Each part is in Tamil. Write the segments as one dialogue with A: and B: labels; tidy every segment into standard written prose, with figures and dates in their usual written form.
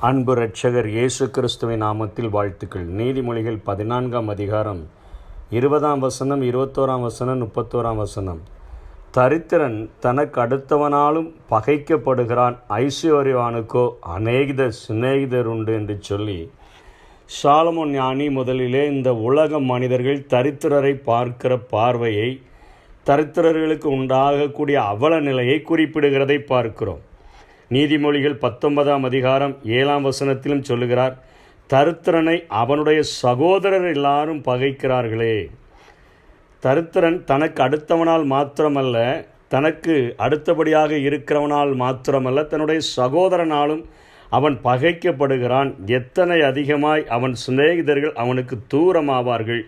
A: அன்பு இரட்சகர் இயேசு கிறிஸ்துவின் நாமத்தில் வாழ்த்துக்கள். நீதிமொழிகள் 14ஆம் அதிகாரம் 20ஆம் வசனம், 21ஆம் வசனம், 31ஆம் வசனம். தரித்திரன் தனக்கு அடுத்தவனாலும் பகைக்கப்படுகிறான், ஐஸ்வர்யவானுக்கோ அநேக சிநேகிதர் உண்டு என்று சொல்லி சாலமோன் ஞானி முதலிலே இந்த உலக மனிதர்கள் தரித்திரரை பார்க்கிற பார்வையை, தரித்திரர்களுக்கு உண்டாகக்கூடிய அவல நிலையை குறிப்பிடுகிறதை பார்க்கிறோம். நீதிமொழிகள் 19ஆம் அதிகாரம் 7ஆம் வசனத்திலும் சொல்லுகிறார், தரித்திரனை அவனுடைய சகோதரர் எல்லாரும் பகைக்கிறார்களே. தரித்திரன் தனக்கு அடுத்தவனால் மாத்திரமல்ல, தனக்கு அடுத்தபடியாக இருக்கிறவனால் மாத்திரமல்ல, தன்னுடைய சகோதரனாலும் அவன் பகைக்கப்படுகிறான். எத்தனை அதிகமாய் அவன் சிநேகிதர்கள் அவனுக்கு தூரமாவார்கள்.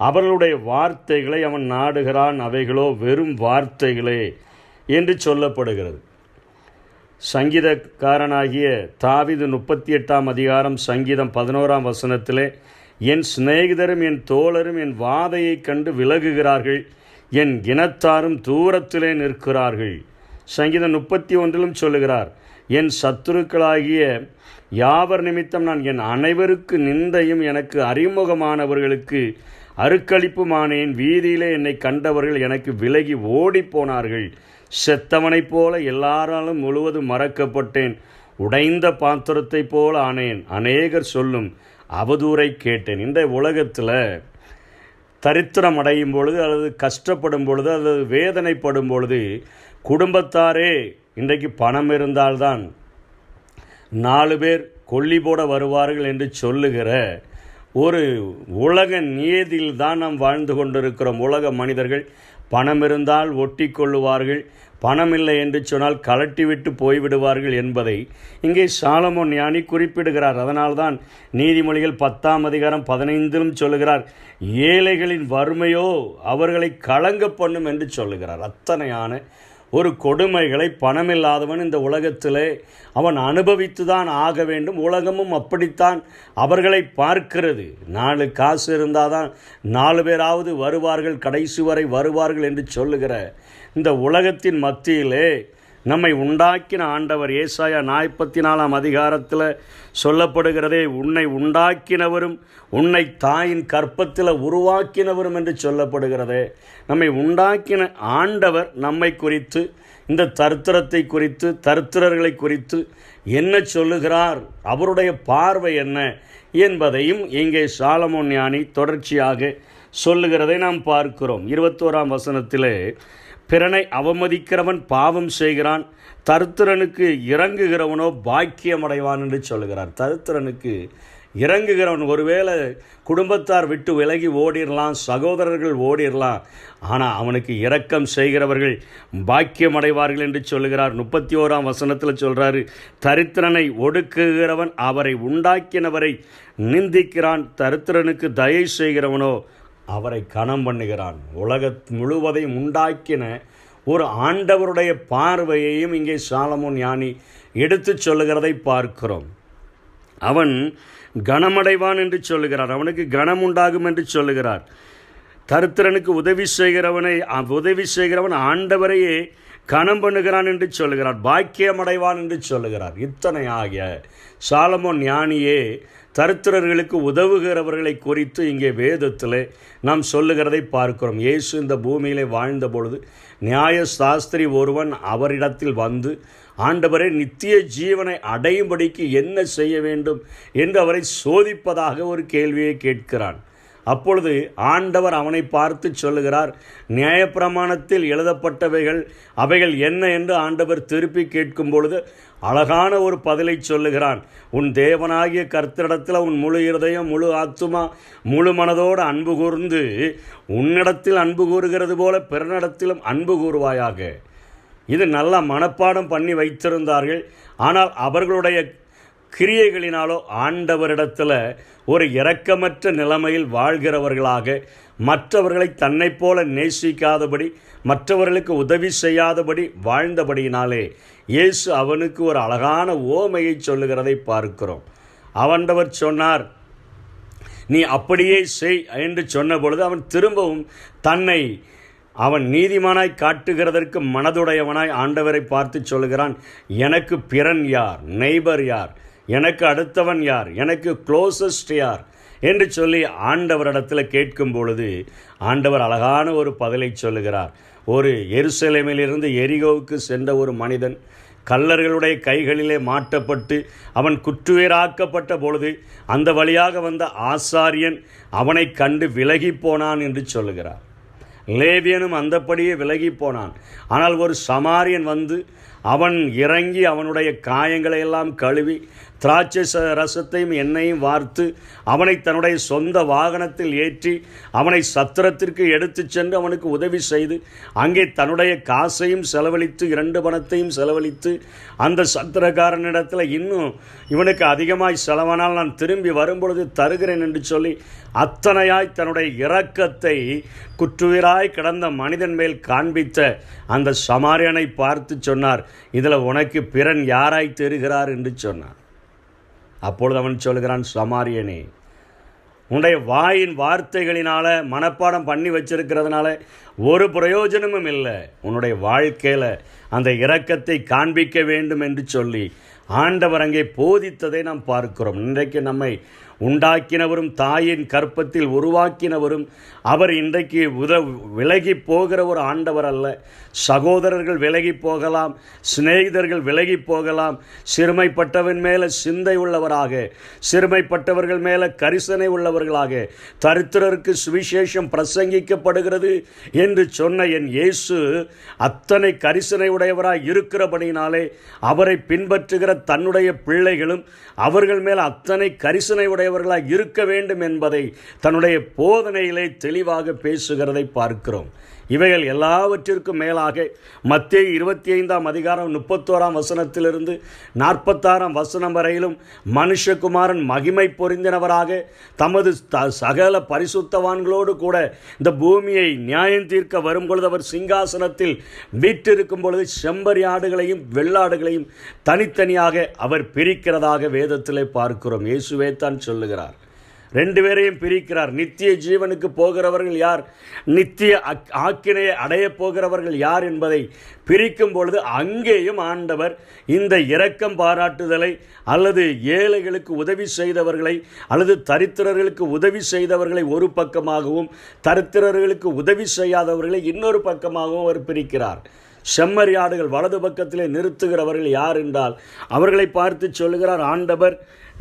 A: அவர்களுடைய வார்த்தைகளை அவன் நாடுகிறான், அவைகளோ வெறும் வார்த்தைகளே என்று சொல்லப்படுகிறது. சங்கீதக்காரனாகிய தாவீது 38ஆம் அதிகாரம் சங்கீதம் 11ஆம் வசனத்திலே, என் சிநேகிதரும் என் தோழரும் என் வாதையை கண்டு விலகுகிறார்கள், என் இனத்தாரும் தூரத்திலே நிற்கிறார்கள். சங்கீதம் 31லும் சொல்லுகிறார், என் சத்துருக்களாகிய யாவர் நிமித்தம் நான் என் அனைவருக்கு நிந்தையும் எனக்கு அறிமுகமானவர்களுக்கு அருக்களிப்புமானேன். வீதியிலே என்னை கண்டவர்கள் எனக்கு விலகி ஓடி போனார்கள். செத்தவனைப் போல எல்லாராலும் முழுவதும் மறக்கப்பட்டேன், உடைந்த பாத்திரத்தைப் போல ஆனேன். அநேகர் சொல்லும் அவதூறை கேட்டேன். இந்த உலகத்தில் தரித்திரம் அடையும் பொழுது, அல்லது கஷ்டப்படும் பொழுது, அல்லது வேதனைப்படும் பொழுது, குடும்பத்தாரே இன்றைக்கு பணம் இருந்தால்தான் 4 பேர் கொல்லி போட வருவார்கள் என்று சொல்லுகிற ஒரு உலக நியதியில் தான் நாம் வாழ்ந்து கொண்டிருக்கிறோம். உலக மனிதர்கள் பணம் இருந்தால் ஒட்டி கொள்ளுவார்கள், பணம் இல்லை என்று சொன்னால் கலட்டிவிட்டு போய்விடுவார்கள் என்பதை இங்கே சாலமோன் ஞானி குறிப்பிடுகிறார். அதனால்தான் நீதிமொழிகள் 10ஆம் அதிகாரம் 15லும் சொல்லுகிறார், ஏழைகளின் வறுமையோ அவர்களை கலங்க பண்ணும் என்று சொல்லுகிறார். அத்தனையான ஒரு கொடுமைகளை பணமில்லாதவன் இந்த உலகத்திலே அவன் அனுபவித்து தான் ஆக வேண்டும். உலகமும் அப்படித்தான் அவர்களை பார்க்கிறது. 4 காசு இருந்தால் தான் 4 பேராவது வருவார்கள், கடைசி வரை வருவார்கள் என்று சொல்லுகிற இந்த உலகத்தின் மத்தியிலே நம்மை உண்டாக்கின ஆண்டவர், ஏசாயா 44ஆம் அதிகாரத்தில் சொல்லப்படுகிறதே, உன்னை உண்டாக்கினவரும் உன்னை தாயின் கற்பத்தில் உருவாக்கினவரும் என்று சொல்லப்படுகிறதே. நம்மை உண்டாக்கின ஆண்டவர் நம்மை குறித்து, இந்த தரித்திரத்தை குறித்து, தரித்திரர்களை குறித்து என்ன சொல்லுகிறார், அவருடைய பார்வை என்ன என்பதையும் இங்கே சாலமோன் ஞானி தொடர்ச்சியாக சொல்லுகிறதை நாம் பார்க்கிறோம். 21ஆம் வசனத்திலே, பிறனை அவமதிக்கிறவன் பாவம் செய்கிறான், தரித்திரனுக்கு இறங்குகிறவனோ பாக்கியமடைவான் என்று சொல்லுகிறார். தரித்திரனுக்கு இறங்குகிறவன் ஒருவேளை குடும்பத்தார் விட்டு விலகி ஓடிடலாம், சகோதரர்கள் ஓடிடலாம், ஆனால் அவனுக்கு இரக்கம் செய்கிறவர்கள் பாக்கியமடைவார்கள் என்று சொல்லுகிறார். 31ஆம் வசனத்தில் சொல்கிறாரு, தரித்திரனை ஒடுக்குகிறவன் அவரை உண்டாக்கினவரை நிந்திக்கிறான், தரித்திரனுக்கு தயை செய்கிறவனோ அவரை கனம் பண்ணுகிறான். உலக முழுவதையும் உண்டாக்கின ஒரு ஆண்டவருடைய பார்வையையும் இங்கே சாலமோன் ஞானி எடுத்து சொல்லுகிறதை பார்க்கிறோம். அவன் கனமடைவான் என்று சொல்லுகிறார், அவனுக்கு கனம் உண்டாகும் என்று சொல்லுகிறார். தரித்திரனுக்கு உதவி செய்கிறவன் ஆண்டவரையே கனம் பண்ணுகிறான் என்று சொல்லுகிறார், பாக்கியமடைவான் என்று சொல்லுகிறார். இத்தனை ஆகிய சாலமோன் ஞானியே தரித்திரர்களுக்கு உதவுகிறவர்களை குறித்து இங்கே வேதத்தில் நாம் சொல்லுகிறதை பார்க்கிறோம். இயேசு இந்த பூமியிலே வாழ்ந்த பொழுது நியாய சாஸ்திரி ஒருவன் அவரிடத்தில் வந்து, ஆண்டவரே நித்திய ஜீவனை அடையும்படிக்கு என்ன செய்ய வேண்டும் என்று அவரை சோதிப்பதாக ஒரு கேள்வியை கேட்கிறான். அப்பொழுது ஆண்டவர் அவனை பார்த்து சொல்லுகிறார், நியாயப்பிரமாணத்தில் எழுதப்பட்டவைகள் அவைகள் என்ன என்று ஆண்டவர் திருப்பி கேட்கும் பொழுது அழகான ஒரு பதிலை சொல்லுகிறான். உன் தேவனாகிய கர்த்தரிடத்தில் உன் முழு இருதயம், முழு ஆத்துமா, முழு மனதோடு அன்பு கூர்ந்து உன்னிடத்தில் அன்பு கூறுகிறது போல பிறனிடத்திலும் அன்பு கூறுவாயாக. இது நல்ல மனப்பாடம் பண்ணி வைத்திருந்தார்கள். ஆனால் அவர்களுடைய கிரியைகளினாலோ ஆண்டவரிடத்தில் ஒரு இரக்கமற்ற நிலைமையில் வாழ்கிறவர்களாக, மற்றவர்களை தன்னை போல நேசிக்காதபடி, மற்றவர்களுக்கு உதவி செய்யாதபடி வாழ்ந்தபடியினாலே இயேசு அவனுக்கு ஒரு அழகான ஓமையை சொல்லுகிறதை பார்க்கிறோம். ஆண்டவர் சொன்னார், நீ அப்படியே செய் என்று சொன்ன பொழுது அவன் திரும்பவும் தன்னை அவன் நீதிமானாய் காட்டுகிறதற்கு மனதுடையவனாய் ஆண்டவரை பார்த்து சொல்கிறான், எனக்கு பிறன் யார், நெய்பர் யார், எனக்கு அடுத்தவன் யார், எனக்கு க்ளோசஸ்ட் யார் என்று சொல்லி ஆண்டவரிடத்தில் கேட்கும் பொழுது ஆண்டவர் அழகான ஒரு பதிலை சொல்லுகிறார். ஒரு எருசலேமிலிருந்து எரிகோவுக்கு சென்ற ஒரு மனிதன் கள்ளர்களுடைய கைகளிலே மாட்டப்பட்டு அவன் குற்றுயிராக்கப்பட்ட பொழுது அந்த வழியாக வந்த ஆசாரியன் அவனை கண்டு விலகி போனான் என்று சொல்லுகிறார். லேவியனும் அந்தப்படியே விலகி போனான். ஆனால் ஒரு சமாரியன் வந்து அவன் இறங்கி அவனுடைய காயங்களை எல்லாம் கழுவி திராட்சை ரசத்தையும் எண்ணெயும் வார்த்து அவனை தன்னுடைய சொந்த வாகனத்தில் ஏற்றி அவனை சத்திரத்திற்கு எடுத்து சென்று அவனுக்கு உதவி செய்து அங்கே தன்னுடைய காசையும் செலவழித்து 2 பணத்தையும் செலவழித்து அந்த சத்திரக்காரனிடத்தில் இன்னும் இவனுக்கு அதிகமாய் செலவானால் நான் திரும்பி வரும்பொழுது தருகிறேன் என்று சொல்லி அத்தனையாய் தன்னுடைய இரக்கத்தை குற்றுயிராய் கிடந்த மனிதன் மேல் காண்பித்த அந்த சமாரியனை பார்த்து சொன்னார், இதில் உனக்கு பிறன் யாராய் தெரிகிறார் என்று சொன்னார். அப்பொழுது அவன் சொல்கிறான், சமாரியனே, உன்னுடைய வாயின் வார்த்தைகளினால மனப்பாடம் பண்ணி வச்சிருக்கிறதுனால ஒரு பிரயோஜனமும் இல்லை. உன்னுடைய வாழ்க்கையில் அந்த இரக்கத்தை காண்பிக்க வேண்டும் என்று சொல்லி ஆண்டவர் அங்கே போதித்ததை நாம் பார்க்கிறோம். இன்றைக்கு நம்மை உண்டாக்கினவரும் தாயின் கற்பத்தில் உருவாக்கினவரும் அவர் இன்றைக்கு விலகி போகிற ஒரு ஆண்டவர் அல்ல. சகோதரர்கள் விலகி போகலாம், சிநேகிதர்கள் விலகி போகலாம். சிறுமைப்பட்டவன் மேலே சிந்தை உள்ளவராக, சிறுமைப்பட்டவர்கள் மேலே கரிசனை உள்ளவர்களாக, தரித்திரருக்கு சுவிசேஷம் பிரசங்கிக்கப்படுகிறது என்று சொன்ன என் இயேசு அத்தனை கரிசனை உடையவராக இருக்கிறபடினாலே அவரை பின்பற்றுகிற தன்னுடைய பிள்ளைகளும் அவர்கள் மேல் அத்தனை கரிசனை உடையவர்களாக இருக்க வேண்டும் என்பதை தன்னுடைய போதனையிலே தெளிவாக பேசுகிறதை பார்க்கிறோம். இவைகள் எல்லாவற்றிற்கும் மேலாக மத்தேயு 25 அதிகாரம் 31 வசனத்திலிருந்து 46 வரையிலும் மனுஷகுமாரன் மகிமை பொருந்தினவராக தமது சகல பரிசுத்தவான்களோடு கூட இந்த பூமியை நியாயம் தீர்க்க வரும் பொழுது அவர் சிங்காசனத்தில் வீற்றிருக்கும் பொழுது செம்பறியாடுகளையும் வெள்ளாடுகளையும் தனித்தனியாக அவர் பிரிக்கிறதாக வேதத்திலே பார்க்கிறோம். இயேசுவே தான் சொல்லுகிறார். 2 பேரையும் பிரிக்கிறார். நித்திய ஜீவனுக்கு போகிறவர்கள் யார், நித்திய ஆக்கினையை அடைய போகிறவர்கள் யார் என்பதை பிரிக்கும் பொழுது அங்கேயும் ஆண்டவர் இந்த இரக்கம் பாராட்டுதலை அல்லது ஏழைகளுக்கு உதவி செய்தவர்களை அல்லது தரித்திரர்களுக்கு உதவி செய்தவர்களை ஒரு பக்கமாகவும் தரித்திரர்களுக்கு உதவி செய்யாதவர்களை இன்னொரு பக்கமாகவும் அவர் பிரிக்கிறார். செம்மறியாடுகள் வலது பக்கத்திலே நிறுத்துகிறவர்கள் யார் என்றால் அவர்களை பார்த்து சொல்லுகிறார் ஆண்டவர்,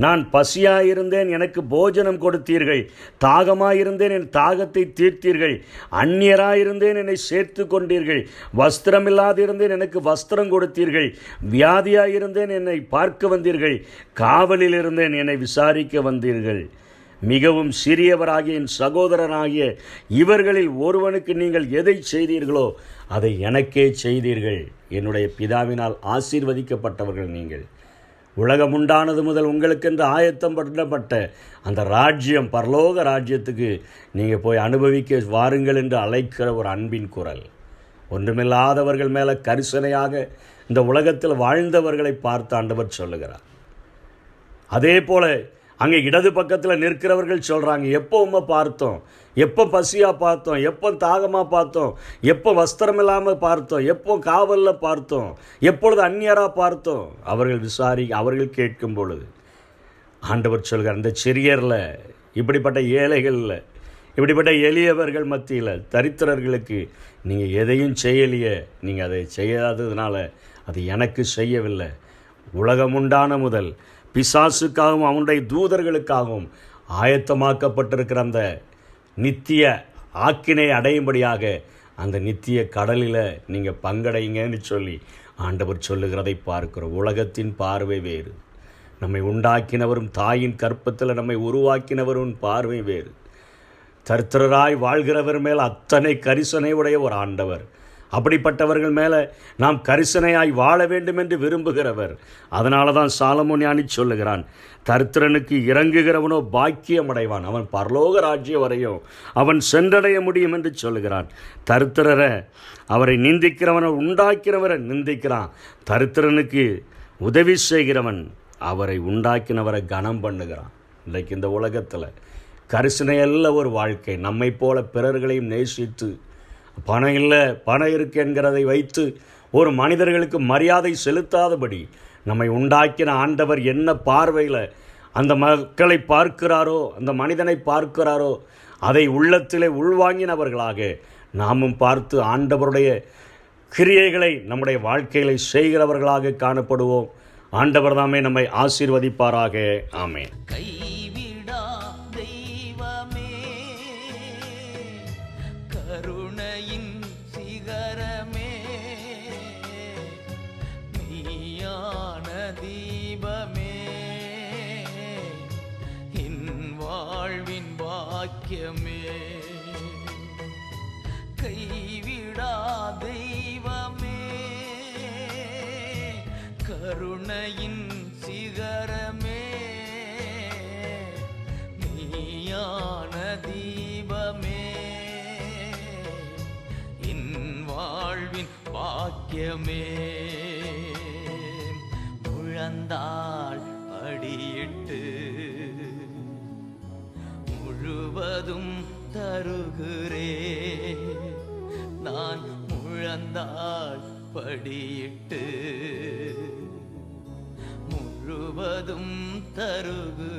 A: நான் பசியாயிருந்தேன், எனக்கு போஜனம் கொடுத்தீர்கள். தாகமாயிருந்தேன், என் தாகத்தை தீர்த்தீர்கள். அந்நியராயிருந்தேன், என்னை சேர்த்து கொண்டீர்கள். வஸ்திரமில்லாதிருந்தேன், எனக்கு வஸ்திரம் கொடுத்தீர்கள். வியாதியாயிருந்தேன், என்னை பார்க்க வந்தீர்கள். காவலில் இருந்தேன், என்னை விசாரிக்க வந்தீர்கள். மிகவும் சிறியவராகிய என் சகோதரனாகிய இவர்களில் ஒருவனுக்கு நீங்கள் எதை செய்தீர்களோ அதை எனக்கே செய்தீர்கள். என்னுடைய பிதாவினால் ஆசீர்வதிக்கப்பட்டவர்கள் நீங்கள். உலகம் உண்டானது முதல் உங்களுக்கென்று ஆயத்தம் பண்ணப்பட்ட அந்த ராஜ்யம், பரலோக ராஜ்யத்துக்கு நீங்கள் போய் அனுபவிக்க வாருங்கள் என்று அழைக்கிற ஒரு அன்பின் குரல். ஒன்றுமில்லாதவர்கள் மேலே கரிசனையாக இந்த உலகத்தில் வாழ்ந்தவர்களை பார்த்து ஆண்டவர் சொல்லுகிறார். அதே போல் அங்கே இடது பக்கத்தில் நிற்கிறவர்கள் சொல்கிறாங்க, எப்போ உம்மை பார்த்தோம், எப்போ பசியாக பார்த்தோம், எப்போ தாகமாக பார்த்தோம், எப்போ வஸ்திரம் இல்லாமல் பார்த்தோம், எப்போ காவலில் பார்த்தோம், எப்பொழுது அந்நியராக பார்த்தோம். அவர்கள் கேட்கும் பொழுது ஆண்டவர் சொல்கிறார், இந்த சிறியரில், இப்படிப்பட்ட ஏழைகளில், இப்படிப்பட்ட எளியவர்கள் மத்தியில், தரித்திரர்களுக்கு நீங்கள் எதையும் செய்யலையே, நீங்கள் அதை செய்யாததுனால அது எனக்கு செய்யவில்லை. உலகம் உண்டான முதல் பிசாசுக்காகவும் அவனுடைய தூதர்களுக்காகவும் ஆயத்தமாக்கப்பட்டிருக்கிற அந்த நித்திய ஆக்கினை அடையும்படியாக அந்த நித்திய கடலில் நீங்கள் பங்கடைங்கன்னு சொல்லி ஆண்டவர் சொல்லுகிறதை பார்க்கிறோம். உலகத்தின் பார்வை வேறு, நம்மை உண்டாக்கினவரும் தாயின் கற்பத்தில் நம்மை உருவாக்கினவரும் பார்வை வேறு. தரித்திரராய் வாழ்கிறவர் மேல் அத்தனை கரிசனை உடைய ஒரு ஆண்டவர். அப்படிப்பட்டவர்கள் மேலே நாம் கரிசனையாய் வாழ வேண்டும் என்று விரும்புகிறவர். அதனால தான் சாலமோன் ஞானி சொல்லுகிறான், தரித்திரனுக்கு இறங்குகிறவனோ பாக்கியம் அடைவான், அவன் பரலோக ராஜ்யம் வரையும் அவன் சென்றடைய முடியும் என்று சொல்லுகிறான். தரித்திரரை, அவரை நிந்திக்கிறவனை உண்டாக்கினவரை நிந்திக்கிறான். தரித்திரனுக்கு உதவி செய்கிறவன் அவரை உண்டாக்கினவரை கனம் பண்ணுகிறான். இன்றைக்கு இந்த உலகத்தில் கரிசனையல்ல ஒரு வாழ்க்கை. நம்மை போல பிறர்களையும் நேசித்து, பணம் இல்லை பணம் இருக்கு என்கிறதை வைத்து ஒரு மனிதர்களுக்கு மரியாதை செலுத்தாதபடி நம்மை உண்டாக்கின ஆண்டவர் என்ன பார்வையில் அந்த மக்களை பார்க்கிறாரோ, அந்த மனிதனை பார்க்கிறாரோ, அதை உள்ளத்திலே உள்வாங்கினவர்களாக நாமும் பார்த்து ஆண்டவருடைய கிரியைகளை நம்முடைய வாழ்க்கைகளை செய்கிறவர்களாக காணப்படுவோம். ஆண்டவர் தாமே நம்மை ஆசீர்வதிப்பாராக. ஆமென்.
B: கைவிடா தெய்வமே, கருணையின் சிகரமே, நீயான தீபமே, என் வாழ்வின் பாக்கியமே. கைவிடா தெய்வமே, கருணையின் சிகரமே, நீயான தீபமே, என் வாழ்வின் பாக்கியமே. முழந்தாள் அடியிட்டு முழுவதும் தருகிறே, நான் முழந்தாள் படியிட்டு முழுவதும் தருகிறே.